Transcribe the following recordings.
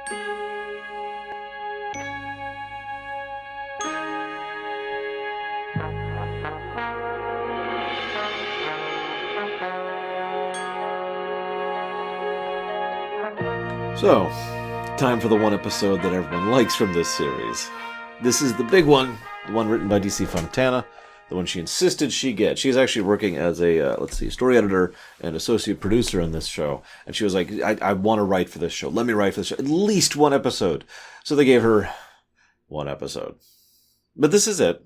So, time for the one episode that everyone likes from this series. This is the big one, the one written by DC Fontana, the one she insisted she get. She's actually working as a, story editor and associate producer on this show. And she was like, I want to write for this show. Let me write for this show. At least one episode. So they gave her one episode. But this is it.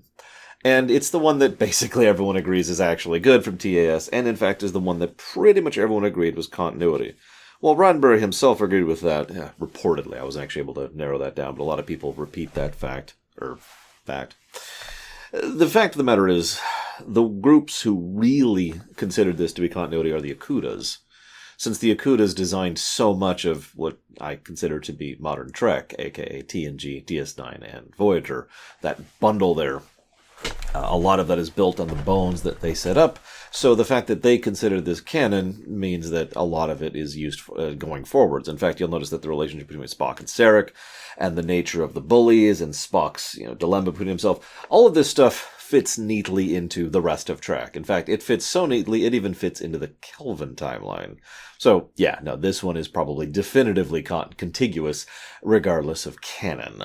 And it's the one that basically everyone agrees is actually good from TAS, and in fact is the one that pretty much everyone agreed was continuity. Well, Roddenberry himself agreed with that, reportedly. I wasn't actually able to narrow that down, but a lot of people repeat that fact. The fact of the matter is, the groups who really considered this to be continuity are the Akudas. Since the Akudas designed so much of what I consider to be modern Trek, aka TNG, DS9, and Voyager, that bundle there, a lot of that is built on the bones that they set up. So the fact that they consider this canon means that a lot of it is used going forwards. In fact, you'll notice that the relationship between Spock and Sarek, and the nature of the bullies, and Spock's dilemma between himself, all of this stuff fits neatly into the rest of Trek. In fact, it fits so neatly, it even fits into the Kelvin timeline. So, yeah, no, this one is probably definitively contiguous, regardless of canon.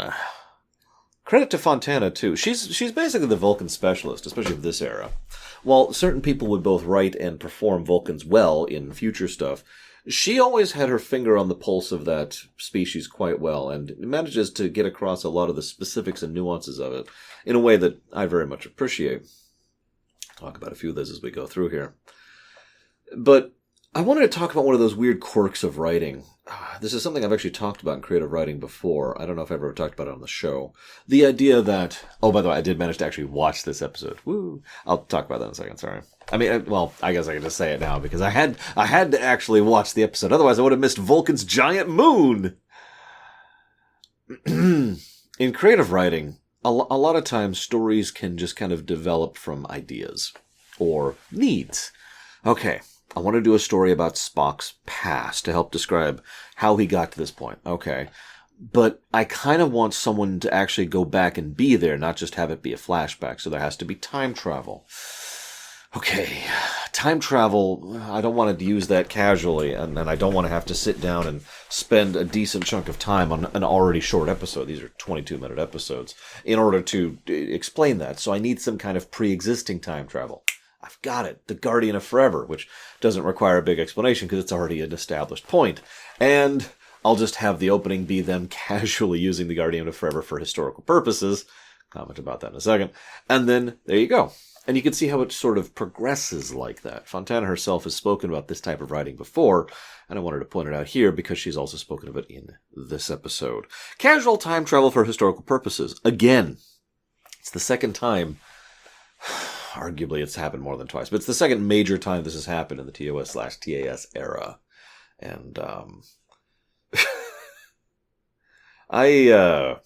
Credit to Fontana, too. She's basically the Vulcan specialist, especially of this era. While certain people would both write and perform Vulcans well in future stuff, she always had her finger on the pulse of that species quite well, and manages to get across a lot of the specifics and nuances of it in a way that I very much appreciate. I'll talk about a few of those as we go through here. But I wanted to talk about one of those weird quirks of writing. This is something I've actually talked about in creative writing before. I don't know if I've ever talked about it on the show. The idea that... Oh, by the way, I did manage to actually watch this episode. Woo! I'll talk about that in a second, sorry. I mean, well, I guess I can just say it now, because I had to actually watch the episode. Otherwise, I would have missed Vulcan's giant moon! In creative writing, a lot of times stories can just kind of develop from ideas. Or needs. Okay. I want to do a story about Spock's past to help describe how he got to this point. Okay. But I kind of want someone to actually go back and be there, not just have it be a flashback. So there has to be time travel. Okay. Time travel, I don't want to use that casually, and I don't want to have to sit down and spend a decent chunk of time on an already short episode. These are 22-minute episodes in order to explain that. So I need some kind of pre-existing time travel. I've got it. The Guardian of Forever, which doesn't require a big explanation because it's already an established point. And I'll just have the opening be them casually using the Guardian of Forever for historical purposes. Comment about that in a second. And then there you go. And you can see how it sort of progresses like that. Fontana herself has spoken about this type of writing before, and I wanted to point it out here because she's also spoken of it in this episode. Casual time travel for historical purposes. Again, it's the second time... Arguably, it's happened more than twice, but it's the second major time this has happened in the TOS/TAS era. And, I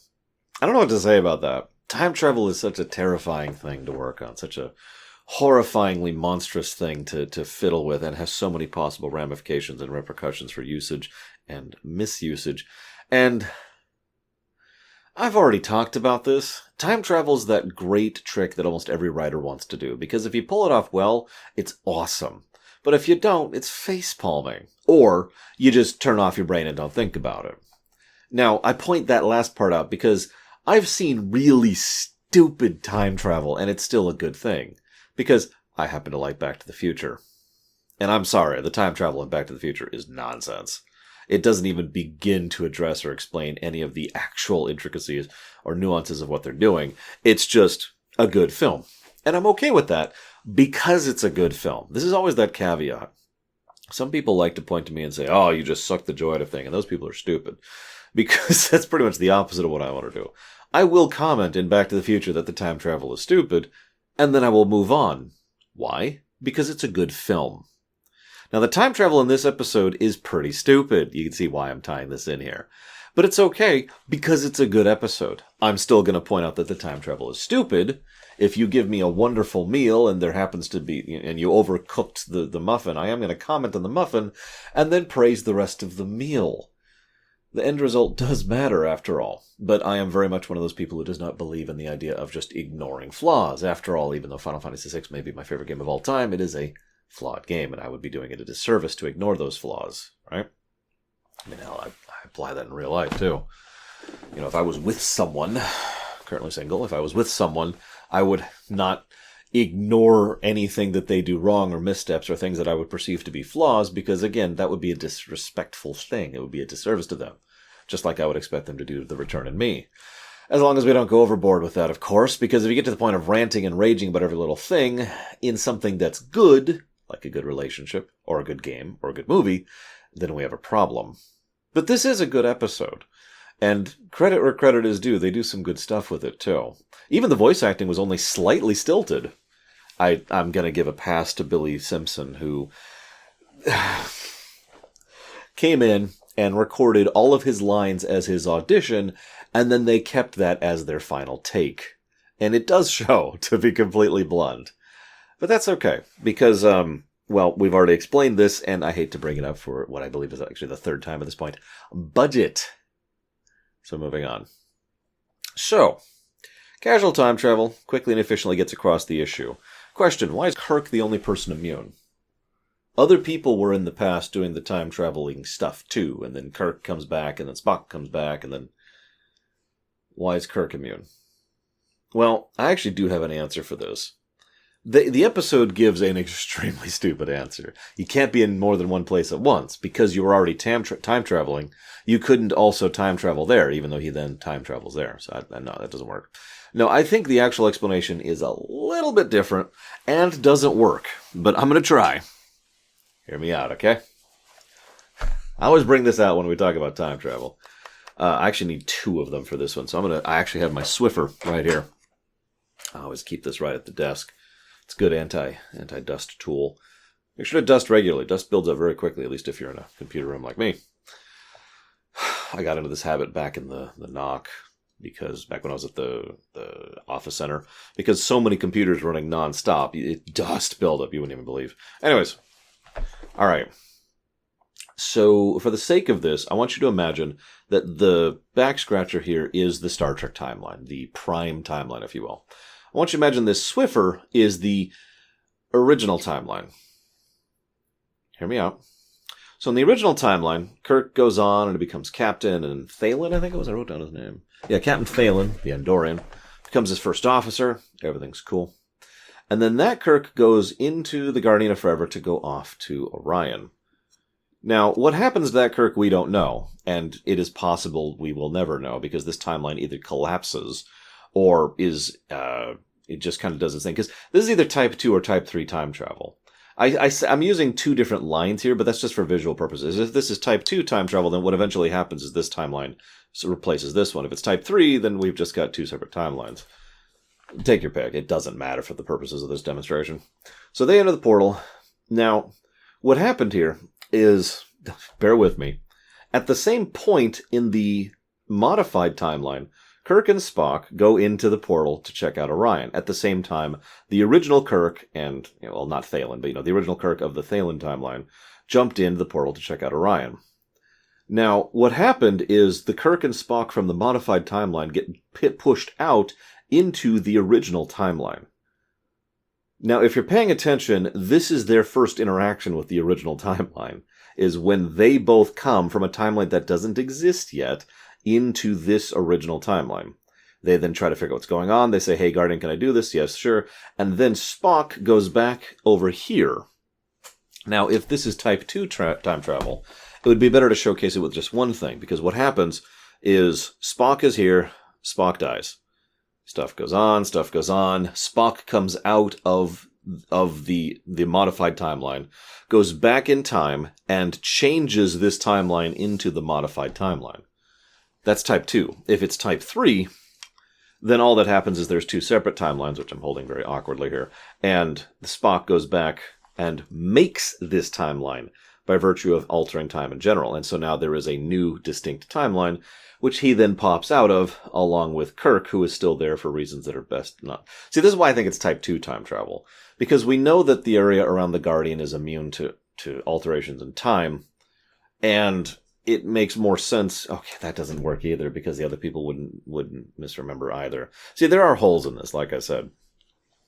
don't know what to say about that. Time travel is such a terrifying thing to work on, such a horrifyingly monstrous thing to fiddle with, and has so many possible ramifications and repercussions for usage and misusage. And I've already talked about this. Time travel's that great trick that almost every writer wants to do, because if you pull it off well, it's awesome. But if you don't, it's face-palming. Or you just turn off your brain and don't think about it. Now, I point that last part out because I've seen really stupid time travel, and it's still a good thing. Because I happen to like Back to the Future. And I'm sorry, the time travel in Back to the Future is nonsense. It doesn't even begin to address or explain any of the actual intricacies or nuances of what they're doing. It's just a good film. And I'm okay with that because it's a good film. This is always that caveat. Some people like to point to me and say, oh, you just suck the joy out of thing, and those people are stupid. Because that's pretty much the opposite of what I want to do. I will comment in Back to the Future that the time travel is stupid, and then I will move on. Why? Because it's a good film. Now, the time travel in this episode is pretty stupid. You can see why I'm tying this in here. But it's okay, because it's a good episode. I'm still going to point out that the time travel is stupid. If you give me a wonderful meal and there happens to be, and you overcooked the muffin, I am going to comment on the muffin and then praise the rest of the meal. The end result does matter, after all. But I am very much one of those people who does not believe in the idea of just ignoring flaws. After all, even though Final Fantasy VI may be my favorite game of all time, it is a flawed game, and I would be doing it a disservice to ignore those flaws, right? I mean, hell, I apply that in real life, too. You know, if I was with someone, currently single, if I was with someone, I would not ignore anything that they do wrong or missteps or things that I would perceive to be flaws, because, again, that would be a disrespectful thing. It would be a disservice to them, just like I would expect them to do to the return in me. As long as we don't go overboard with that, of course, because if you get to the point of ranting and raging about every little thing in something that's good, like a good relationship, or a good game, or a good movie, then we have a problem. But this is a good episode. And credit where credit is due, they do some good stuff with it, too. Even the voice acting was only slightly stilted. I'm going to give a pass to Billy Simpson, who came in and recorded all of his lines as his audition, and then they kept that as their final take. And it does show, to be completely blunt. But that's okay, because, well, we've already explained this, and I hate to bring it up for what I believe is actually the third time at this point. Budget. So moving on. So, casual time travel quickly and efficiently gets across the issue. Question, why is Kirk the only person immune? Other people were in the past doing the time traveling stuff too, and then Kirk comes back, and then Spock comes back, and then... Why is Kirk immune? Well, I actually do have an answer for this. The episode gives an extremely stupid answer. You can't be in more than one place at once, because you were already time traveling. You couldn't also time travel there, even though he then time travels there. So, no, that doesn't work. No, I think the actual explanation is a little bit different, and doesn't work. But I'm going to try. Hear me out, okay? I always bring this out when we talk about time travel. I actually need 2 of them for this one, so I actually have my Swiffer right here. I always keep this right at the desk. It's a good anti-dust tool. Make sure to dust regularly. Dust builds up very quickly, at least if you're in a computer room like me. I got into this habit back in the knock, because back when I was at the office center, because so many computers running nonstop, dust buildup you wouldn't even believe. Anyways, all right. So for the sake of this, I want you to imagine that the back scratcher here is the Star Trek timeline, the prime timeline, if you will. I want you to imagine this Swiffer is the original timeline. Hear me out. So in the original timeline, Kirk goes on and becomes captain, and Thalen, I think it was, I wrote down his name. Yeah, Captain Thalen, the Andorian, becomes his first officer. Everything's cool. And then that Kirk goes into the Guardian of Forever to go off to Orion. Now, what happens to that Kirk, we don't know. And it is possible we will never know, because this timeline either collapses or is, it just kind of does its thing. Because this is either Type 2 or Type 3 time travel. I'm using 2 different lines here, but that's just for visual purposes. If this is Type 2 time travel, then what eventually happens is this timeline replaces this one. If it's Type 3, then we've just got 2 separate timelines. Take your pick. It doesn't matter for the purposes of this demonstration. So they enter the portal. Now, what happened here is, bear with me, at the same point in the modified timeline, Kirk and Spock go into the portal to check out Orion. At the same time, the original Kirk and, well, not Thalen, but, the original Kirk of the Thalen timeline jumped into the portal to check out Orion. Now, what happened is the Kirk and Spock from the modified timeline get pushed out into the original timeline. Now, if you're paying attention, this is their first interaction with the original timeline, is when they both come from a timeline that doesn't exist yet into this original timeline. They then try to figure out what's going on. They say, hey, Guardian, can I do this? Yes, sure. And then Spock goes back over here. Now, if this is Type 2 time travel, it would be better to showcase it with just one thing, because what happens is Spock is here, Spock dies. Stuff goes on, Spock comes out of the modified timeline, goes back in time, and changes this timeline into the modified timeline. That's Type 2. If it's Type 3, then all that happens is there's 2 separate timelines, which I'm holding very awkwardly here, and the Spock goes back and makes this timeline by virtue of altering time in general. And so now there is a new distinct timeline, which he then pops out of, along with Kirk, who is still there for reasons that are best not. See, this is why I think it's Type 2 time travel. Because we know that the area around the Guardian is immune to alterations in time, and it makes more sense. Okay, that doesn't work either because the other people wouldn't misremember either. See, there are holes in this, like I said.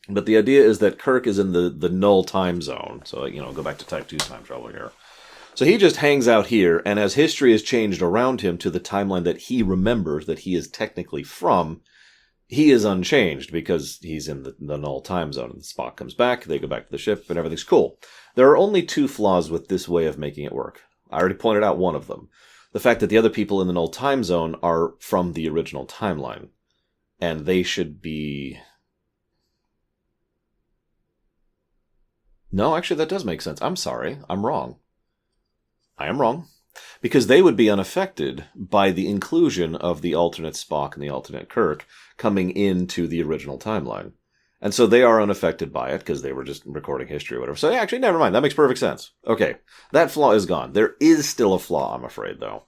But the idea is that Kirk is in the null time zone. So, go back to Type 2 time travel here. So he just hangs out here, and as history has changed around him to the timeline that he remembers, that he is technically from, he is unchanged because he's in the null time zone. And Spock comes back, they go back to the ship, and everything's cool. There are only 2 flaws with this way of making it work. I already pointed out one of them. The fact that the other people in the null time zone are from the original timeline. And they should be... No, actually, that does make sense. I'm sorry. I'm wrong. I am wrong. Because they would be unaffected by the inclusion of the alternate Spock and the alternate Kirk coming into the original timeline. And so they are unaffected by it because they were just recording history or whatever. So actually, never mind. That makes perfect sense. Okay, that flaw is gone. There is still a flaw, I'm afraid, though.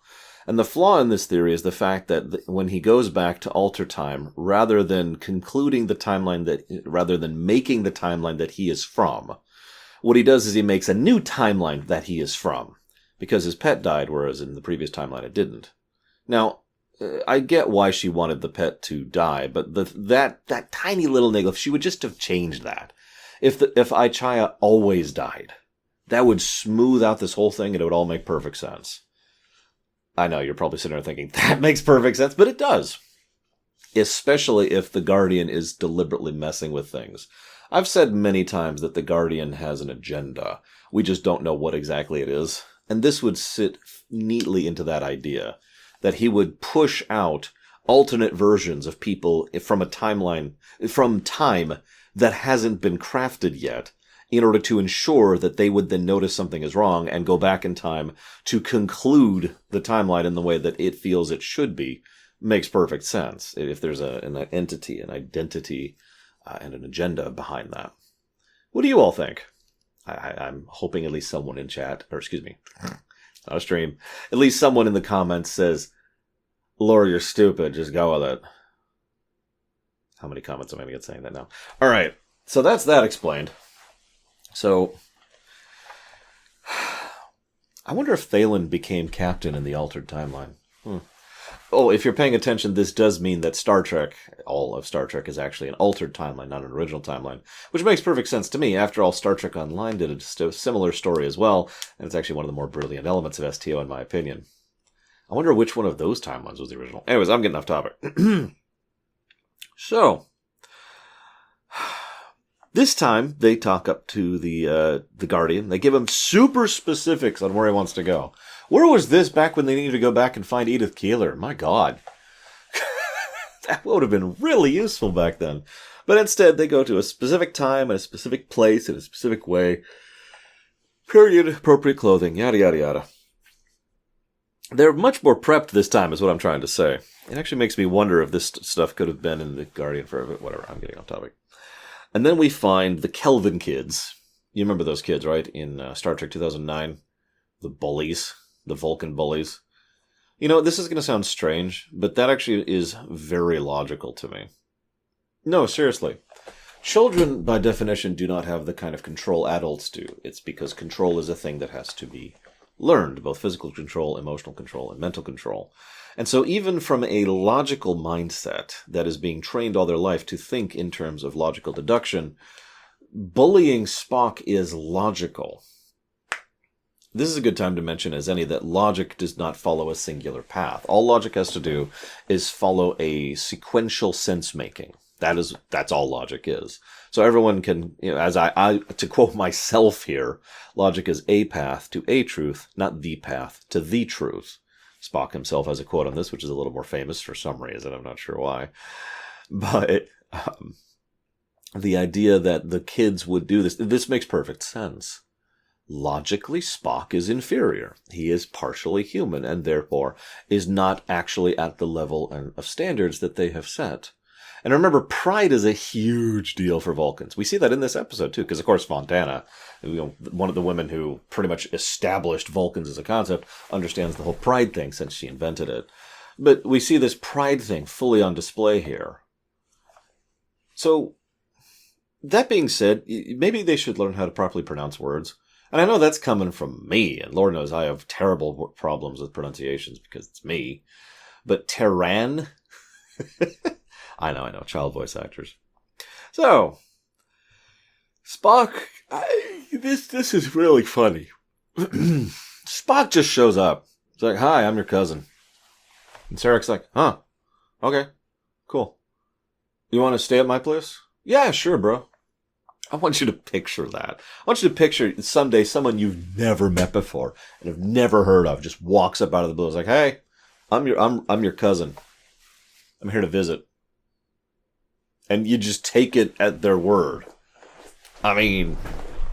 And the flaw in this theory is the fact that when he goes back to alter time, rather than concluding the timeline rather than making the timeline that he is from, what he does is he makes a new timeline that he is from. Because his pet died, whereas in the previous timeline it didn't. Now, I get why she wanted the pet to die, but that tiny little niggle, if she would just have changed that. If Aichaya always died, that would smooth out this whole thing and it would all make perfect sense. I know, you're probably sitting there thinking, that makes perfect sense, but it does. Especially if the Guardian is deliberately messing with things. I've said many times that the Guardian has an agenda. We just don't know what exactly it is. And this would sit neatly into that idea, that he would push out alternate versions of people from a timeline, from time that hasn't been crafted yet, in order to ensure that they would then notice something is wrong and go back in time to conclude the timeline in the way that it feels it should be. Makes perfect sense if there's an entity, an identity, and an agenda behind that. What do you all think? I'm hoping at least someone in chat, or excuse me, not a stream, at least someone in the comments says, Laura, you're stupid, just go with it. How many comments am I going to get saying that now? All right, so that's that explained. So, I wonder if Thalen became captain in the altered timeline. Oh, if you're paying attention, this does mean that Star Trek, all of Star Trek, is actually an altered timeline, not an original timeline. Which makes perfect sense to me. After all, Star Trek Online did a similar story as well, and it's actually one of the more brilliant elements of STO, in my opinion. I wonder which one of those timelines was the original. Anyways, I'm getting off topic. So, this time, they talk up to the Guardian. They give him super specifics on where he wants to go. Where was this back when they needed to go back and find Edith Keeler? My God. That would have been really useful back then. But instead, they go to a specific time and a specific place in a specific way. Period, appropriate clothing, yada, yada, yada. They're much more prepped this time, is what I'm trying to say. It actually makes me wonder if this stuff could have been in the Guardian for a bit. Whatever, I'm getting off topic. And then we find the Kelvin kids. You remember those kids, right? In Star Trek 2009? The bullies. The Vulcan bullies. You know, this is going to sound strange, but that actually is very logical to me. No, seriously. Children, by definition, do not have the kind of control adults do. It's because control is a thing that has to be learned, both physical control, emotional control, and mental control. And so even from a logical mindset that is being trained all their life to think in terms of logical deduction, bullying Spock is logical. This is a good time to mention as any that logic does not follow a singular path. All logic has to do is follow a sequential sense-making. That's all logic is. So everyone can, as I to quote myself here, logic is a path to a truth, not the path to the truth. Spock himself has a quote on this, which is a little more famous for some reason. I'm not sure why. But the idea that the kids would do this makes perfect sense. Logically, Spock is inferior. He is partially human and therefore is not actually at the level of standards that they have set. And remember, pride is a huge deal for Vulcans. We see that in this episode, too, because, of course, Fontana, one of the women who pretty much established Vulcans as a concept, understands the whole pride thing since she invented it. But we see this pride thing fully on display here. So, that being said, maybe they should learn how to properly pronounce words. And I know that's coming from me, and Lord knows I have terrible problems with pronunciations because it's me. But Terran? I know, child voice actors. So, Spock, this is really funny. Spock just shows up. It's like, hi, I'm your cousin. And Sarek's like, huh, okay, cool. You want to stay at my place? Yeah, sure, bro. I want you to picture that. I want you to picture someday someone you've never met before and have never heard of just walks up out of the blue. It's like, hey, I'm your cousin. I'm here to visit. And you just take it at their word. I mean,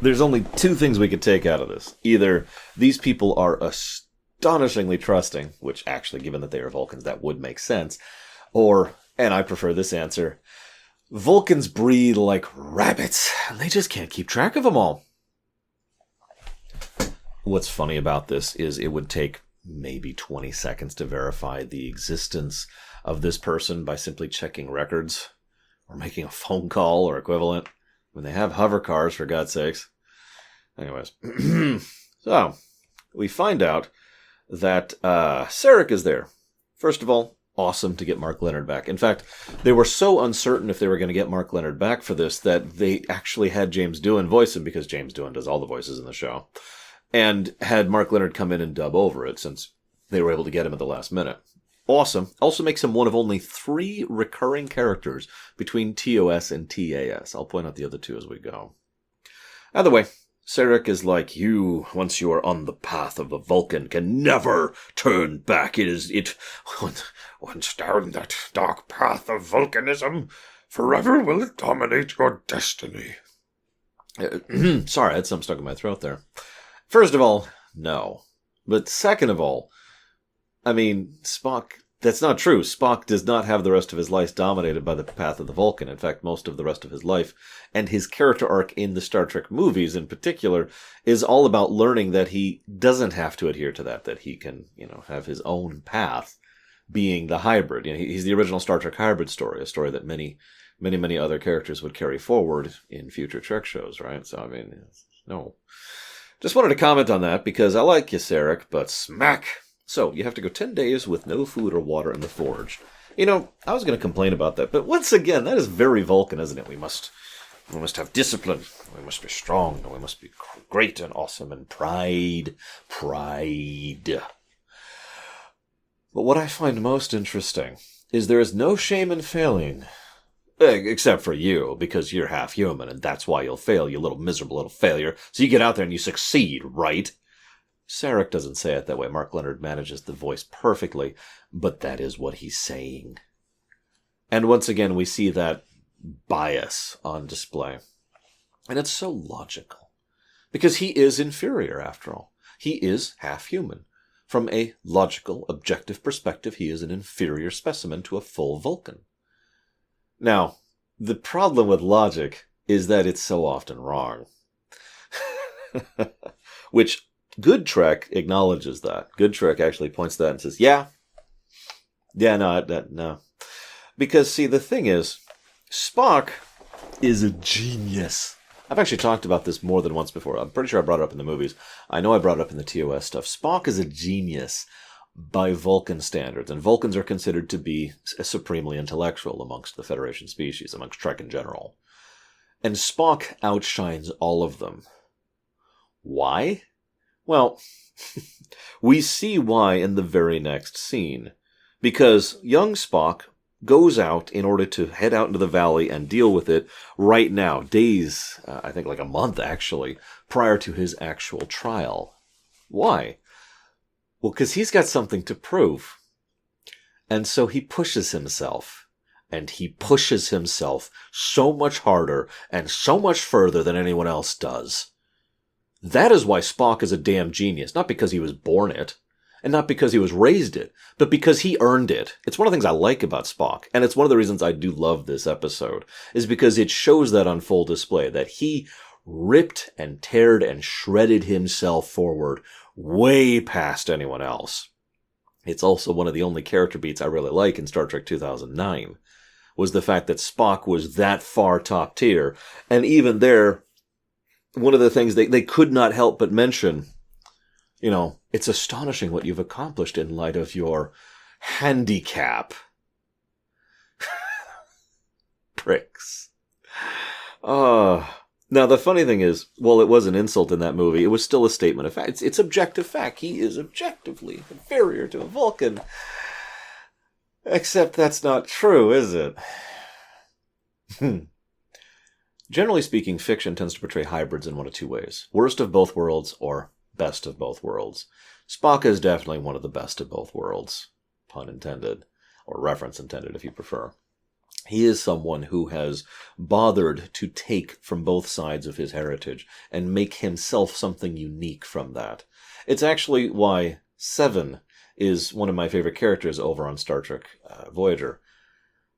there's only two things we could take out of this. Either these people are astonishingly trusting, which actually, given that they are Vulcans, that would make sense. Or, and I prefer this answer, Vulcans breed like rabbits, and they just can't keep track of them all. What's funny about this is it would take maybe 20 seconds to verify the existence of this person by simply checking records or making a phone call or equivalent when they have hover cars, for God's sakes. Anyways, so we find out that Sarek is there. First of all, awesome to get Mark Leonard back. In fact, they were so uncertain if they were going to get Mark Leonard back for this that they actually had James Doohan voice him, because James Doohan does all the voices in the show, and had Mark Leonard come in and dub over it since they were able to get him at the last minute. Awesome. Also makes him one of only 3 recurring characters between TOS and TAS. I'll point out the other 2 as we go. Either way, Sarek is like, you, once you are on the path of the Vulcan, can never turn back. Once down that dark path of Vulcanism, forever will it dominate your destiny. Sorry, I had something stuck in my throat there. First of all, no. But second of all, I mean, Spock, that's not true. Spock does not have the rest of his life dominated by the path of the Vulcan. In fact, most of the rest of his life, and his character arc in the Star Trek movies in particular, is all about learning that he doesn't have to adhere to that he can, have his own path, being the hybrid. He's the original Star Trek hybrid story, a story that many, many, many other characters would carry forward in future Trek shows, right? So, I mean, no. Just wanted to comment on that, because I like you, Sarek, but smack! So, you have to go 10 days with no food or water in the forge. I was going to complain about that, but once again, that is very Vulcan, isn't it? We must have discipline. We must be strong. We must be great and awesome and pride. But what I find most interesting is there is no shame in failing. Except for you, because you're half human, and that's why you'll fail, you little miserable little failure. So you get out there and you succeed, right? Sarek doesn't say it that way. Mark Leonard manages the voice perfectly, but that is what he's saying. And once again, we see that bias on display. And it's so logical. Because he is inferior, after all. He is half human. From a logical, objective perspective, he is an inferior specimen to a full Vulcan. Now, the problem with logic is that it's so often wrong. Which, Good Trek acknowledges that. Good Trek actually points to that and says, no. Because, see, the thing is, Spock is a genius. I've actually talked about this more than once before. I'm pretty sure I brought it up in the movies. I know I brought it up in the TOS stuff. Spock is a genius by Vulcan standards, and Vulcans are considered to be supremely intellectual amongst the Federation species, amongst Trek in general. And Spock outshines all of them. Why? Well, we see why in the very next scene. Because young Spock goes out in order to head out into the valley and deal with it right now, days, I think like a month actually, prior to his actual trial. Why? Well, because he's got something to prove. And so he pushes himself. And he pushes himself so much harder and so much further than anyone else does. That is why Spock is a damn genius. Not because he was born it, and not because he was raised it, but because he earned it. It's one of the things I like about Spock, and it's one of the reasons I do love this episode, is because it shows that on full display, that he ripped and teared and shredded himself forward way past anyone else. It's also one of the only character beats I really like in Star Trek 2009, was the fact that Spock was that far top tier, and even there, one of the things they could not help but mention, it's astonishing what you've accomplished in light of your handicap. Pricks. Now, the funny thing is, while it was an insult in that movie, it was still a statement of fact. It's objective fact. He is objectively inferior to a Vulcan. Except that's not true, is it? Generally speaking, fiction tends to portray hybrids in one of two ways. Worst of both worlds or best of both worlds. Spock is definitely one of the best of both worlds. Pun intended. Or reference intended, if you prefer. He is someone who has bothered to take from both sides of his heritage and make himself something unique from that. It's actually why Seven is one of my favorite characters over on Star Trek Voyager.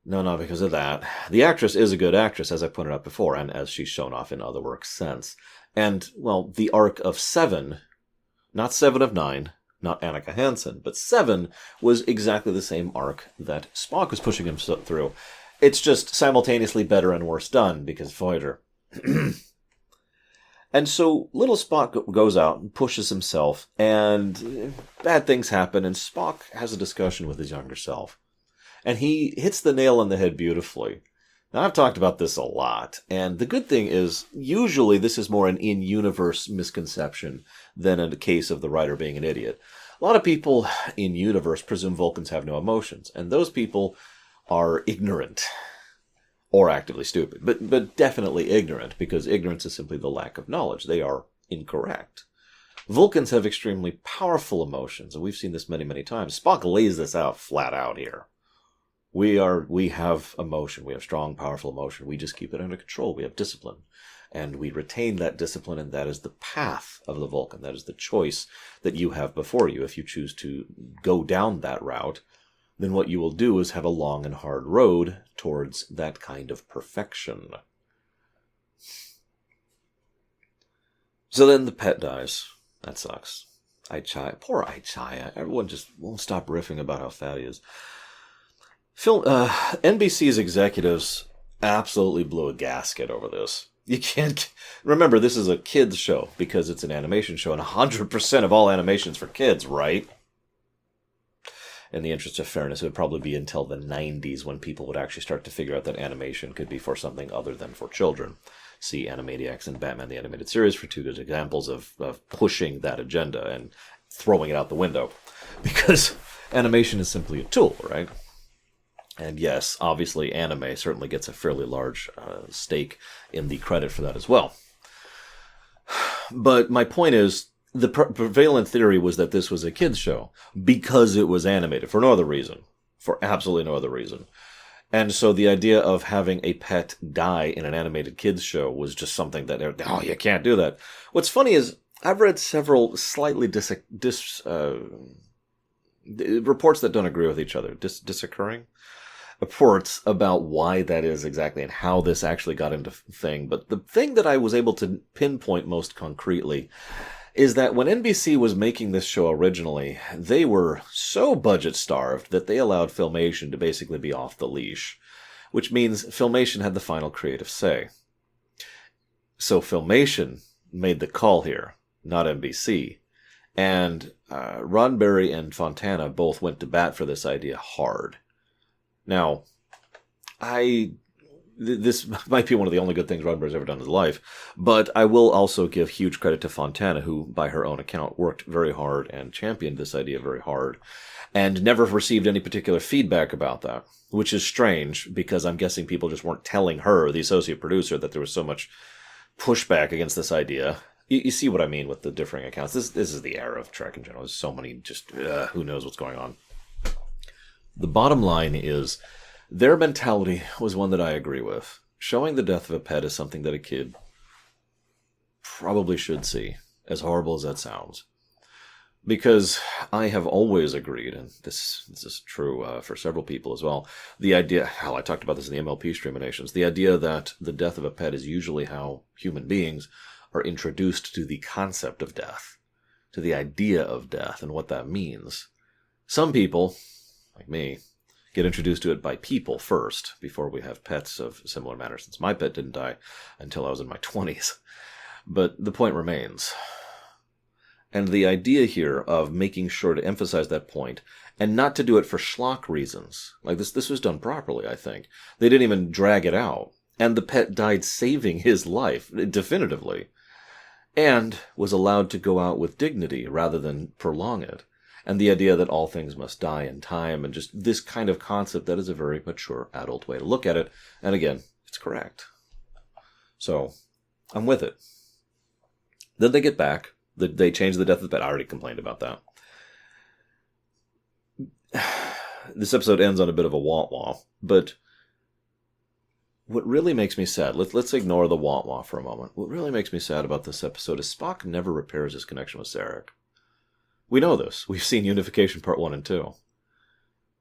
No, not because of that. The actress is a good actress, as I pointed out before, and as she's shown off in other works since. And, well, the arc of Seven, not Seven of Nine, not Annika Hansen, but Seven was exactly the same arc that Spock was pushing himself through. It's just simultaneously better and worse done, because Voyager. And so little Spock goes out and pushes himself, and bad things happen, and Spock has a discussion with his younger self. And he hits the nail on the head beautifully. Now, I've talked about this a lot, and the good thing is, usually this is more an in-universe misconception than a case of the writer being an idiot. A lot of people in-universe presume Vulcans have no emotions, and those people are ignorant. Or actively stupid, but definitely ignorant, because ignorance is simply the lack of knowledge. They are incorrect. Vulcans have extremely powerful emotions, and we've seen this many, many times. Spock lays this out flat out here. We have emotion. We have strong, powerful emotion. We just keep it under control. We have discipline. And we retain that discipline, and that is the path of the Vulcan. That is the choice that you have before you. If you choose to go down that route, then what you will do is have a long and hard road towards that kind of perfection. So then the pet dies. That sucks. Poor Aichaya. Everyone just won't stop riffing about how fat he is. NBC's executives absolutely blew a gasket over this. You can't... Remember, this is a kids' show because it's an animation show, and 100% of all animation's for kids, right? In the interest of fairness, it would probably be until the 90s when people would actually start to figure out that animation could be for something other than for children. See Animaniacs and Batman the Animated Series for two good examples of pushing that agenda and throwing it out the window. Because animation is simply a tool, right? And yes, obviously anime certainly gets a fairly large stake in the credit for that as well. But my point is, the prevalent theory was that this was a kids' show because it was animated, for no other reason. For absolutely no other reason. And so the idea of having a pet die in an animated kids' show was just something that, you can't do that. What's funny is, I've read several slightly reports that don't agree with each other. Disoccurring? Reports about why that is exactly and how this actually got into thing. But the thing that I was able to pinpoint most concretely is that when NBC was making this show originally, they were so budget-starved that they allowed Filmation to basically be off the leash, which means Filmation had the final creative say. So Filmation made the call here, not NBC. And Roddenberry and Fontana both went to bat for this idea hard. Now, this might be one of the only good things Roddenberry's ever done in his life, but I will also give huge credit to Fontana, who, by her own account, worked very hard and championed this idea very hard, and never received any particular feedback about that, which is strange, because I'm guessing people just weren't telling her, the associate producer, that there was so much pushback against this idea. You see what I mean with the differing accounts. This is the era of Trek in general. There's so many just, who knows what's going on. The bottom line is, their mentality was one that I agree with. Showing the death of a pet is something that a kid probably should see, as horrible as that sounds. Because I have always agreed, and this is true for several people as well, the idea, I talked about this in the MLP Ruminations, the idea that the death of a pet is usually how human beings are introduced to the concept of death, to the idea of death and what that means. Some people, like me, get introduced to it by people first, before we have pets of similar manner, since my pet didn't die until I was in my 20s. But the point remains. And the idea here of making sure to emphasize that point, and not to do it for schlock reasons. Like this was done properly, I think. They didn't even drag it out. And the pet died saving his life, definitively. And was allowed to go out with dignity rather than prolong it. And the idea that all things must die in time, and just this kind of concept that is a very mature adult way to look at it. And again, it's correct. So, I'm with it. Then they get back. They change the death of the pet. I already complained about that. This episode ends on a bit of a wah-wah, but what really makes me sad, let's ignore the wah-wah for a moment. What really makes me sad about this episode is Spock never repairs his connection with Sarek. We know this. We've seen Unification Part 1 and 2.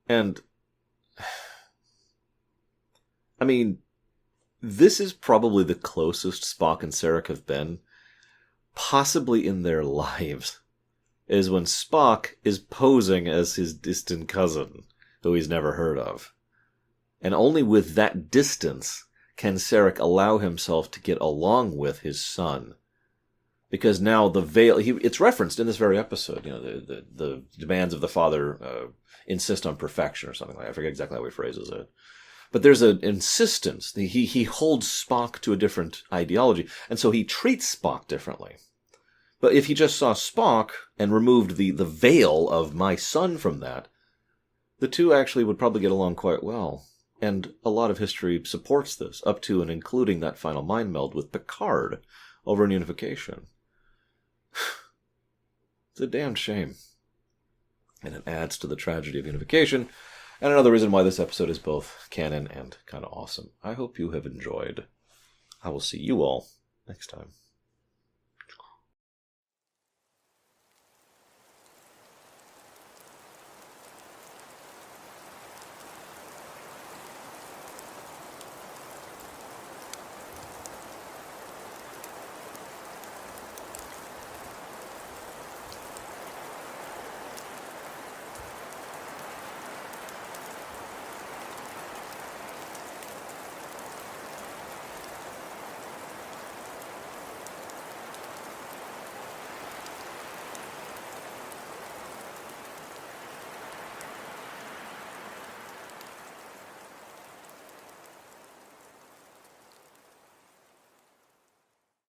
And, I mean, this is probably the closest Spock and Sarek have been, possibly in their lives, is when Spock is posing as his distant cousin, who he's never heard of. And only with that distance can Sarek allow himself to get along with his son. Because now the veil, it's referenced in this very episode, the demands of the father insist on perfection or something like that. I forget exactly how he phrases it. But there's an insistence. He holds Spock to a different ideology, and so he treats Spock differently. But if he just saw Spock and removed the veil of my son from that, the two actually would probably get along quite well. And a lot of history supports this, up to and including that final mind meld with Picard over in Unification. It's a damned shame. And it adds to the tragedy of Unification, and another reason why this episode is both canon and kind of awesome. I hope you have enjoyed. I will see you all next time.